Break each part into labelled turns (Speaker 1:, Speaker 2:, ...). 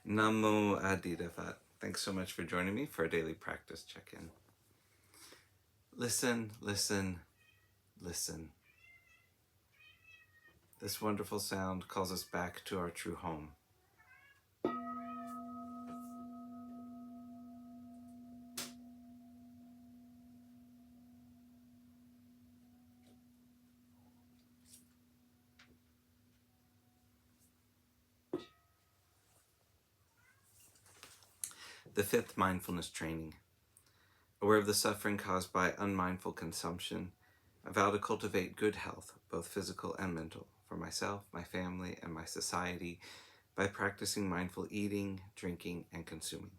Speaker 1: Namo Adida Phat. Thanks so much for joining me for a daily practice check-in. Listen, listen, listen. This wonderful sound calls us back to our true home. The fifth mindfulness training. Aware of the suffering caused by unmindful consumption, I vow to cultivate good health, both physical and mental, for myself, my family, and my society by practicing mindful eating, drinking, and consuming.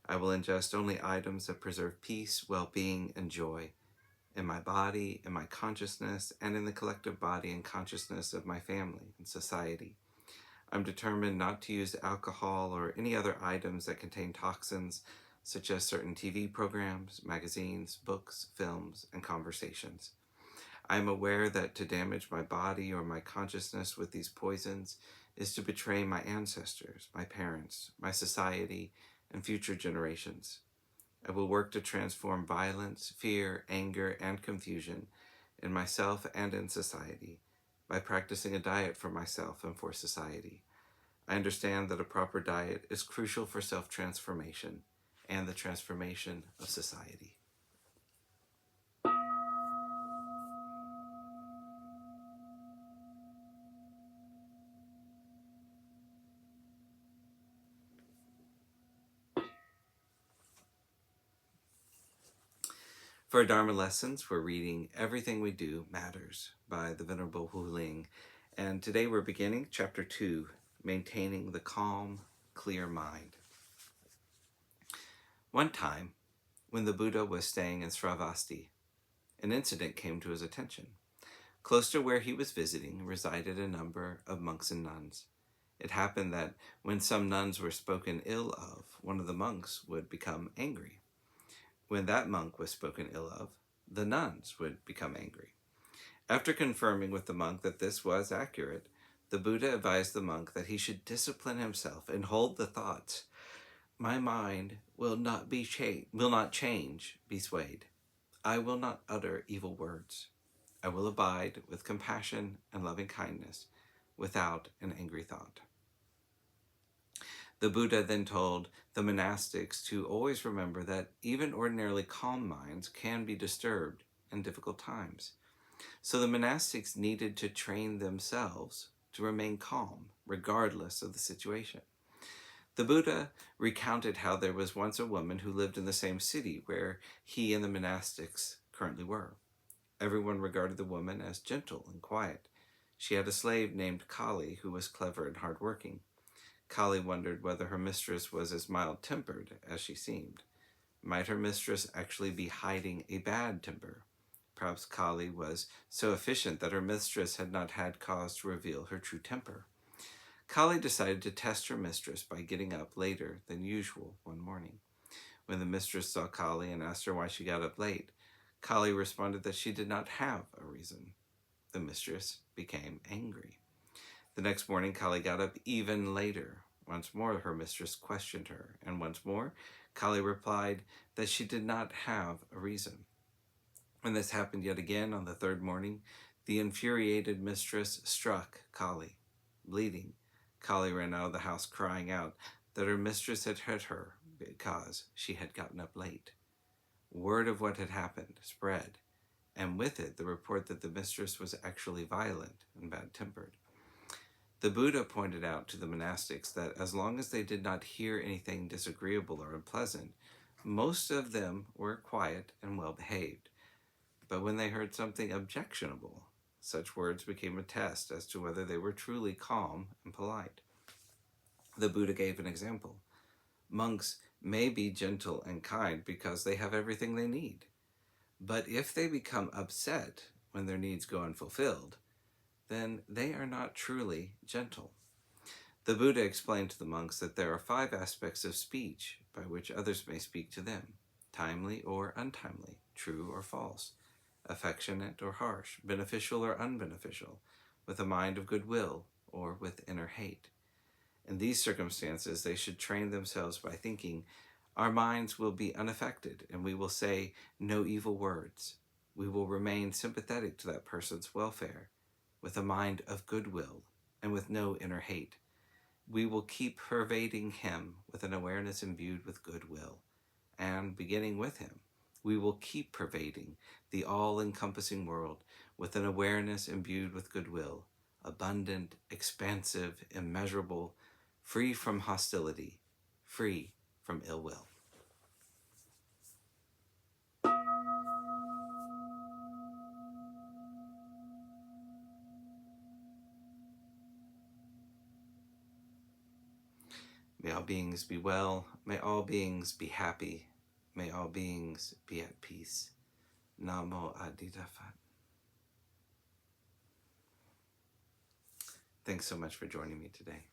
Speaker 1: I will ingest only items that preserve peace, well-being, and joy in my body, in my consciousness, and in the collective body and consciousness of my family and society. I'm determined not to use alcohol or any other items that contain toxins, such as certain TV programs, magazines, books, films, and conversations. I am aware that to damage my body or my consciousness with these poisons is to betray my ancestors, my parents, my society, and future generations. I will work to transform violence, fear, anger, and confusion in myself and in society by practicing a diet for myself and for society. I understand that a proper diet is crucial for self-transformation and the transformation of society. For our Dharma lessons, we're reading Everything We Do Matters by the Venerable Wuling. And today we're beginning Chapter 2, Maintaining the Calm, Clear Mind. One time, when the Buddha was staying in Sravasti, an incident came to his attention. Close to where he was visiting resided a number of monks and nuns. It happened that when some nuns were spoken ill of, one of the monks would become angry. When that monk was spoken ill of, the nuns would become angry. After confirming with the monk that this was accurate, the Buddha advised the monk that he should discipline himself and hold the thoughts, "My mind will not change, be swayed. I will not utter evil words. I will abide with compassion and loving kindness without an angry thought." The Buddha then told the monastics to always remember that even ordinarily calm minds can be disturbed in difficult times. So the monastics needed to train themselves to remain calm, regardless of the situation. The Buddha recounted how there was once a woman who lived in the same city where he and the monastics currently were. Everyone regarded the woman as gentle and quiet. She had a slave named Kali who was clever and hardworking. Kali wondered whether her mistress was as mild-tempered as she seemed. Might her mistress actually be hiding a bad temper? Perhaps Kali was so efficient that her mistress had not had cause to reveal her true temper. Kali decided to test her mistress by getting up later than usual one morning. When the mistress saw Kali and asked her why she got up late, Kali responded that she did not have a reason. The mistress became angry. The next morning, Kali got up even later. Once more, her mistress questioned her, and once more, Kali replied that she did not have a reason. When this happened yet again on the third morning, the infuriated mistress struck Kali. Bleeding, Kali ran out of the house crying out that her mistress had hit her because she had gotten up late. Word of what had happened spread, and with it the report that the mistress was actually violent and bad-tempered. The Buddha pointed out to the monastics that as long as they did not hear anything disagreeable or unpleasant, most of them were quiet and well-behaved. But when they heard something objectionable, such words became a test as to whether they were truly calm and polite. The Buddha gave an example. Monks may be gentle and kind because they have everything they need. But if they become upset when their needs go unfulfilled, then they are not truly gentle. The Buddha explained to the monks that there are 5 aspects of speech by which others may speak to them: timely or untimely, true or false, affectionate or harsh, beneficial or unbeneficial, with a mind of goodwill or with inner hate. In these circumstances, they should train themselves by thinking, our minds will be unaffected, and we will say no evil words. We will remain sympathetic to that person's welfare, with a mind of goodwill and with no inner hate. We will keep pervading him with an awareness imbued with goodwill, and beginning with him, we will keep pervading the all-encompassing world with an awareness imbued with goodwill, abundant, expansive, immeasurable, free from hostility, free from ill will. May all beings be well. May all beings be happy. May all beings be at peace. Namo Adida Phat. Thanks so much for joining me today.